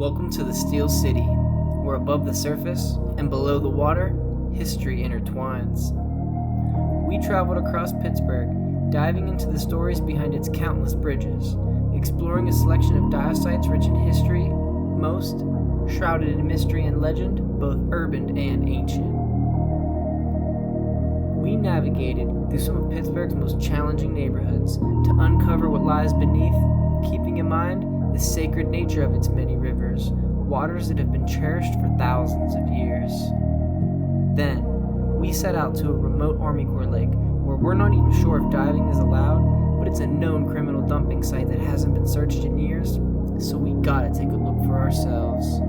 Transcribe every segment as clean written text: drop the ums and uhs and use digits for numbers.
Welcome to the Steel City, where above the surface and below the water, history intertwines. We traveled across Pittsburgh, diving into the stories behind its countless bridges, exploring a selection of diosites rich in history, most shrouded in mystery and legend, both urban and ancient. We navigated through some of Pittsburgh's most challenging neighborhoods to uncover what lies beneath, keeping in mind the sacred nature of its many rivers, waters that have been cherished for thousands of years. Then, we set out to a remote Army Corps lake where we're not even sure if diving is allowed, but it's a known criminal dumping site that hasn't been searched in years, so we gotta take a look for ourselves.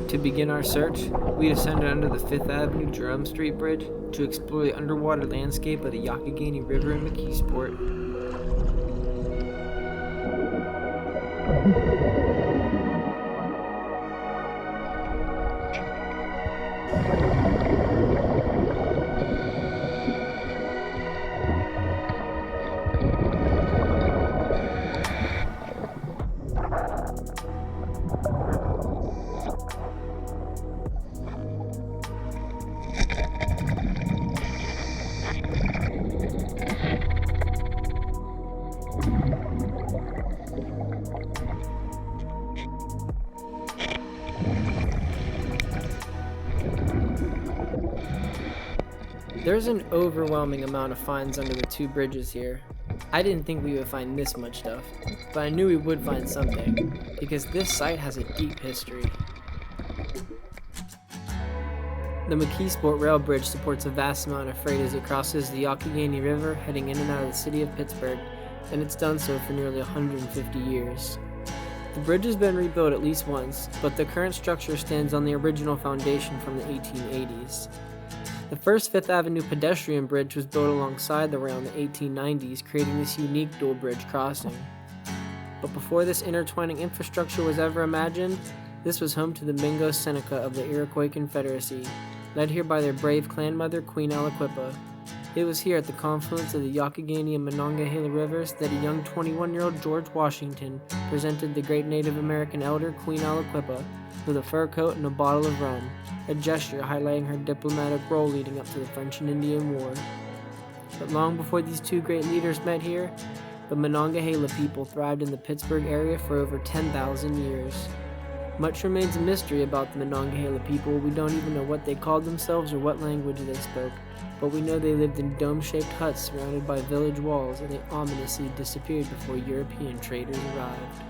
To begin our search, we descended under the 5th Avenue Jerome Street Bridge to explore the underwater landscape of the Youghiogheny River in McKeesport. There's an overwhelming amount of finds under the two bridges here. I didn't think we would find this much stuff, but I knew we would find something, because this site has a deep history. The McKeesport Rail Bridge supports a vast amount of freight as it crosses the Youghiogheny River heading in and out of the city of Pittsburgh, and it's done so for nearly 150 years. The bridge has been rebuilt at least once, but the current structure stands on the original foundation from the 1880s. The first 5th Avenue pedestrian bridge was built alongside the rail in the 1890s, creating this unique dual bridge crossing. But before this intertwining infrastructure was ever imagined, this was home to the Mingo Seneca of the Iroquois Confederacy, led here by their brave clan mother, Queen Aliquippa. It was here at the confluence of the Youghiogheny and Monongahela rivers that a young 21-year-old George Washington presented the great Native American elder, Queen Aliquippa, with a fur coat and a bottle of rum, a gesture highlighting her diplomatic role leading up to the French and Indian War. But long before these two great leaders met here, the Monongahela people thrived in the Pittsburgh area for over 10,000 years. Much remains a mystery about the Monongahela people. We don't even know what they called themselves or what language they spoke, but we know they lived in dome-shaped huts surrounded by village walls, and they ominously disappeared before European traders arrived.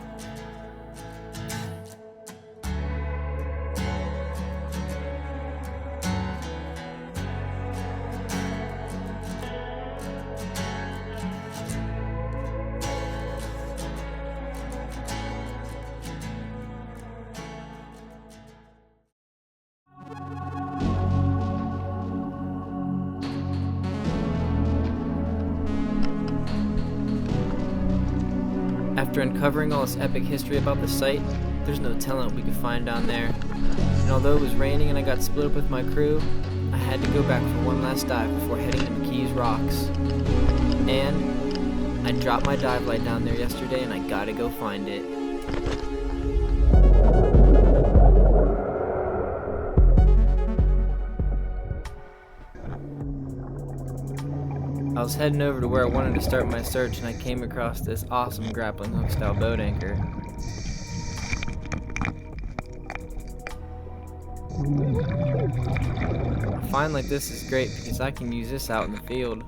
After uncovering all this epic history about the site, there's no telling what we could find down there. And although it was raining and I got split up with my crew, I had to go back for one last dive before heading to McKee's Rocks. And I dropped my dive light down there yesterday and I gotta go find it. I was heading over to where I wanted to start my search and I came across this awesome grappling hook style boat anchor. A find like this is great because I can use this out in the field.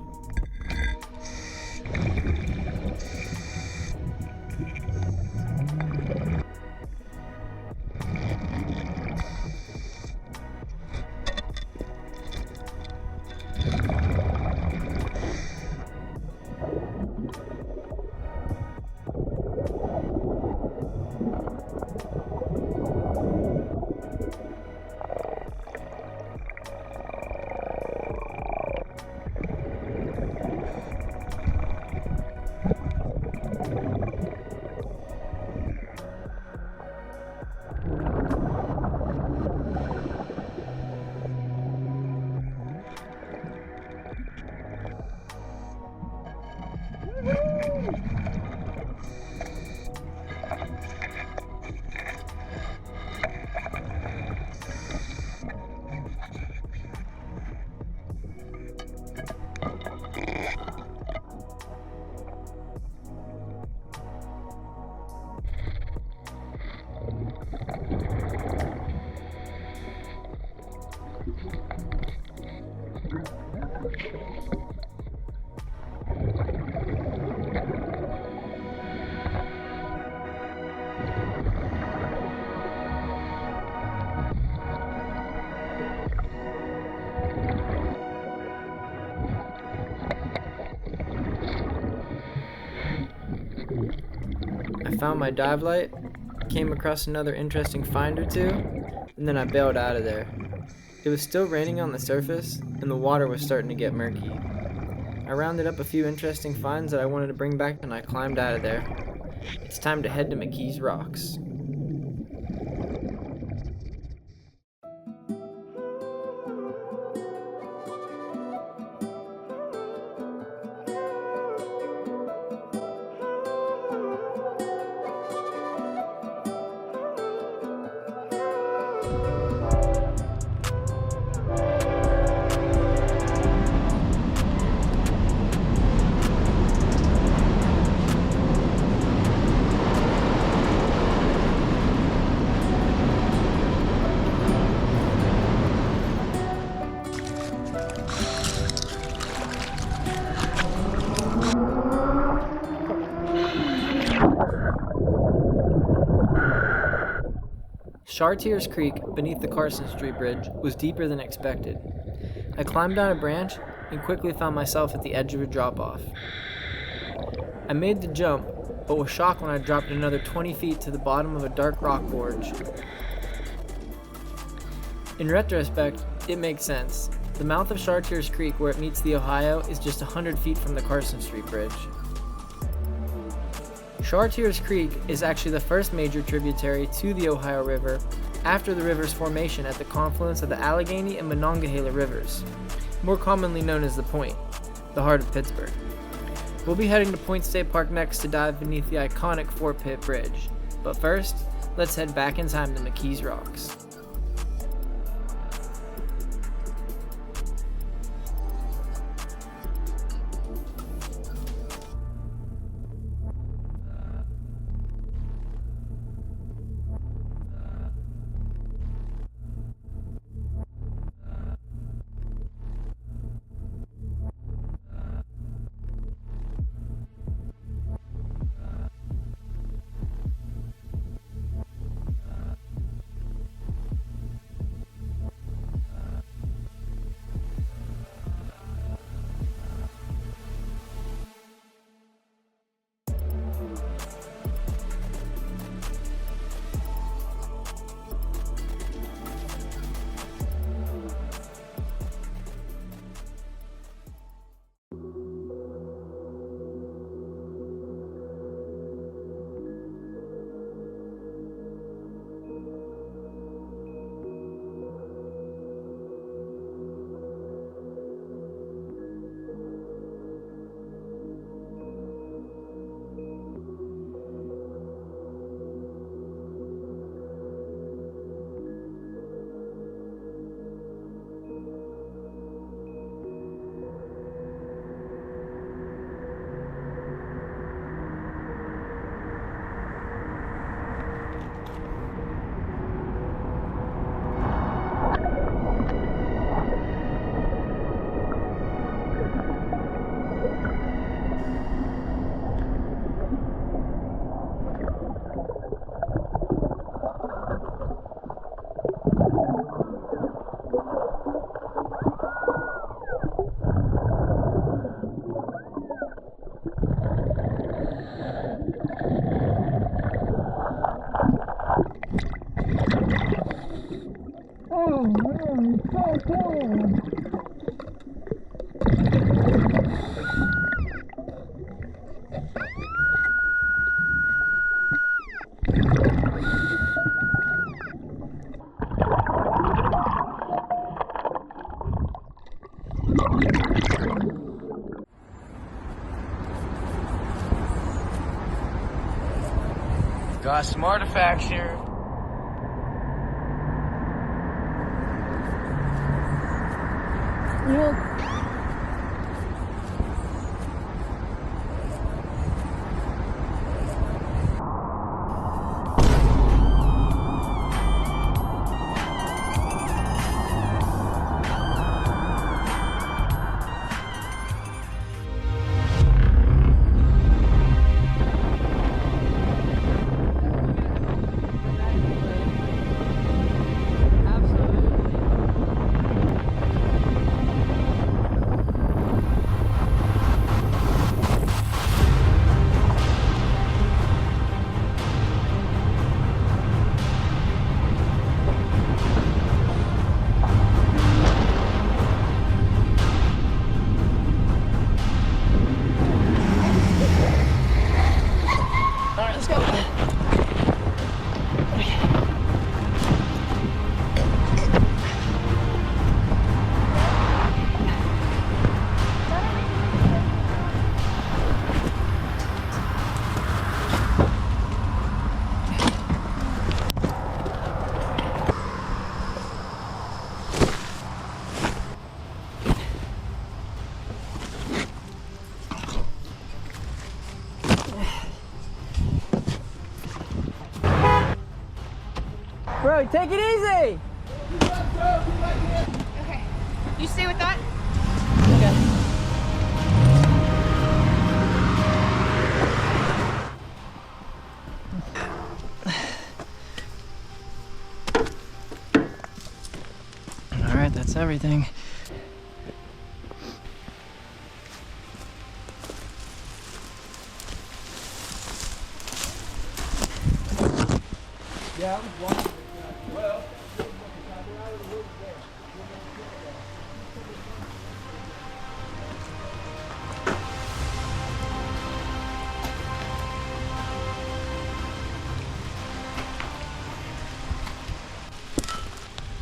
I found my dive light, came across another interesting find or two, and then I bailed out of there. It was still raining on the surface, and the water was starting to get murky. I rounded up a few interesting finds that I wanted to bring back, and I climbed out of there. It's time to head to McKee's Rocks. Chartiers Creek, beneath the Carson Street Bridge, was deeper than expected. I climbed down a branch and quickly found myself at the edge of a drop-off. I made the jump, but was shocked when I dropped another 20 feet to the bottom of a dark rock gorge. In retrospect, it makes sense. The mouth of Chartiers Creek, where it meets the Ohio, is just 100 feet from the Carson Street Bridge. Chartiers Creek is actually the first major tributary to the Ohio River after the river's formation at the confluence of the Allegheny and Monongahela rivers, more commonly known as the Point, the heart of Pittsburgh. We'll be heading to Point State Park next to dive beneath the iconic Fort Pitt Bridge, but first, let's head back in time to McKee's Rocks. Got some artifacts here. Bro, take it easy! Okay. You stay with that? Okay. Alright, that's everything. Yeah, I was wondering. Well,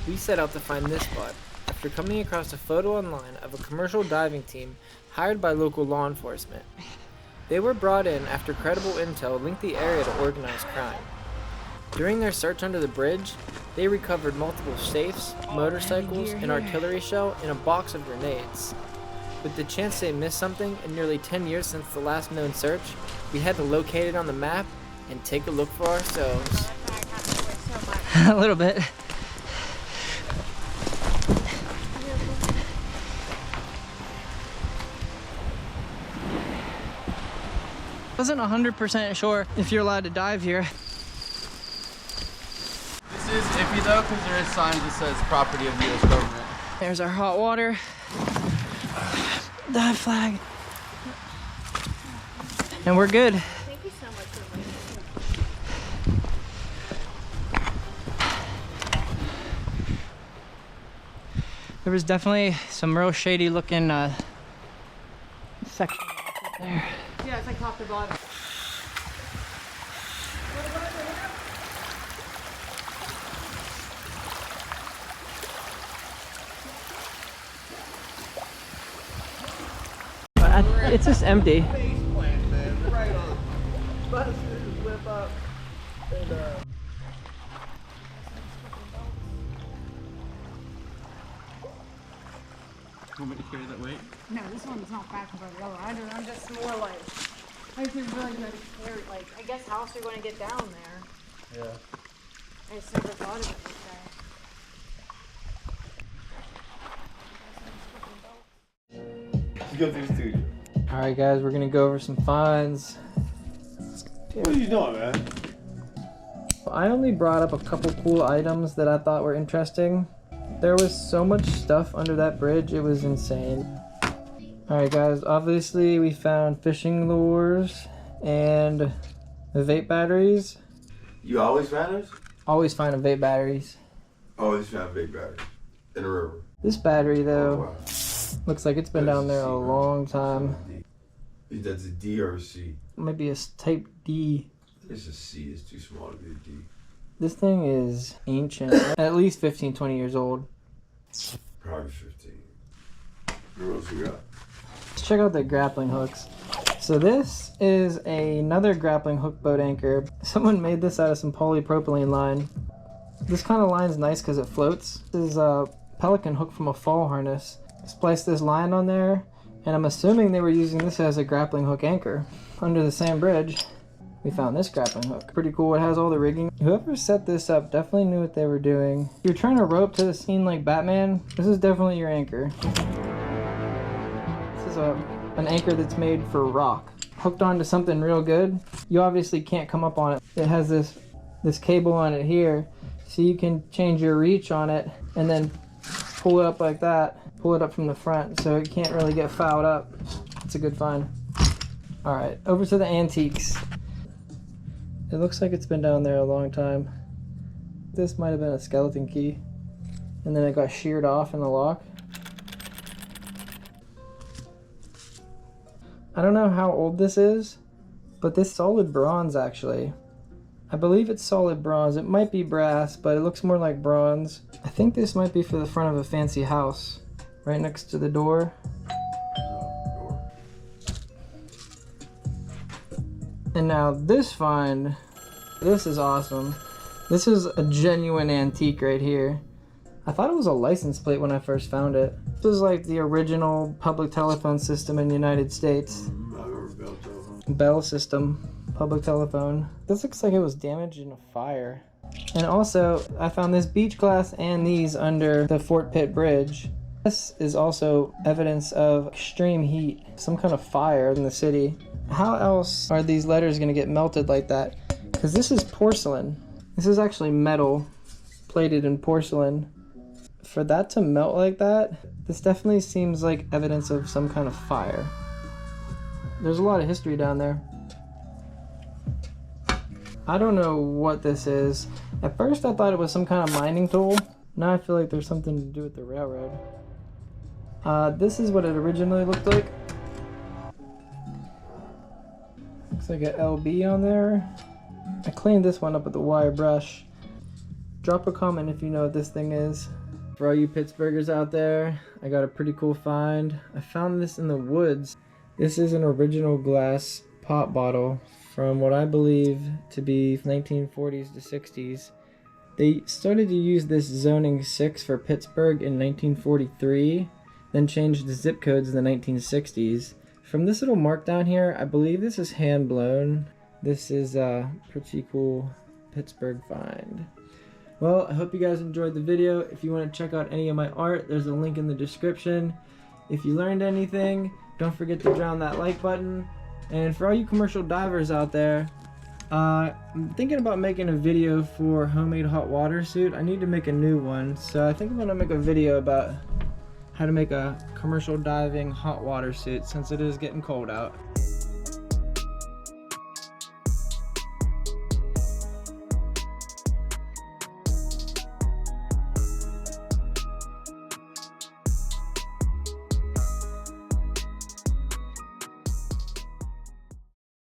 we set out to find this spot after coming across a photo online of a commercial diving team hired by local law enforcement. They were brought in after credible intel linked the area to organized crime. During their search under the bridge, they recovered multiple safes, motorcycles, an artillery shell, and a box of grenades. With the chance they missed something in nearly 10 years since the last known search, we had to locate it on the map and take a look for ourselves. A little bit. Wasn't 100% sure if you're allowed to dive here. This is iffy though, because there is signs that says property of the U.S. government. There's our hot water. Dive flag. And we're good. Thank you so much for There was definitely some real shady looking section there. Yeah, it's like top to bottom. It's just empty. Want me to carry that weight? No, this one's not back by the other. I'm just more like, I just really good to carry. Like, I guess how else are you going to get down there? Yeah. I just never thought of it like that. Let's go to the studio. Alright guys, we're gonna go over some finds. What are you doing, man? I only brought up a couple cool items that I thought were interesting. There was so much stuff under that bridge, it was insane. Alright guys, obviously we found fishing lures and vape batteries. You always found us? Always find vape batteries. Always found big batteries in the river. This battery though, Oh, wow. looks like it's been down there a long time. That's a D or a C? Maybe a type D. It's a C, it's too small to be a D. This thing is ancient, at least 15, 20 years old. Probably 15. What else we got? Let's check out the grappling hooks. So this is another grappling hook boat anchor. Someone made this out of some polypropylene line. This kind of line's nice because it floats. This is a pelican hook from a fall harness. Spliced this line on there, and I'm assuming they were using this as a grappling hook anchor. Under the same bridge, we found this grappling hook. Pretty cool. It has all the rigging. Whoever set this up definitely knew what they were doing. If you're trying to rope to the scene like Batman, this is definitely your anchor. This is an anchor that's made for rock. Hooked onto something real good, you obviously can't come up on it. It has this cable on it here, so you can change your reach on it and then pull it up like that. Pull it up from the front so it can't really get fouled up. It's a good find. Alright, over to the antiques. It looks like it's been down there a long time. This might have been a skeleton key, and then it got sheared off in the lock. I don't know how old this is, but this solid bronze actually. I believe it's solid bronze. It might be brass, but it looks more like bronze. I think this might be for the front of a fancy house, right next to the door. And now this find, this is awesome. This is a genuine antique right here. I thought it was a license plate when I first found it. This is like the original public telephone system in the United States. I remember Bell telephone. Bell system, public telephone. This looks like it was damaged in a fire. And also, I found this beach glass and these under the Fort Pitt Bridge. This is also evidence of extreme heat, some kind of fire in the city. How else are these letters gonna get melted like that? Because this is porcelain. This is actually metal, plated in porcelain. For that to melt like that, this definitely seems like evidence of some kind of fire. There's a lot of history down there. I don't know what this is. At first I thought it was some kind of mining tool. Now I feel like there's something to do with the railroad. This is what it originally looked like. Looks like an LB on there. I cleaned this one up with a wire brush. Drop a comment if you know what this thing is. For all you Pittsburghers out there, I got a pretty cool find. I found this in the woods. This is an original glass pop bottle from what I believe to be 1940s to 60s. They started to use this zoning 6 for Pittsburgh in 1943, then changed the zip codes in the 1960s. From this little mark down here, I believe this is hand blown. This is a pretty cool Pittsburgh find. Well, I hope you guys enjoyed the video. If you want to check out any of my art, there's a link in the description. If you learned anything, don't forget to drown that like button. And for all you commercial divers out there, I'm thinking about making a video for homemade hot water suit. I need to make a new one, so I think I'm gonna make a video about how to make a commercial diving hot water suit since it is getting cold out.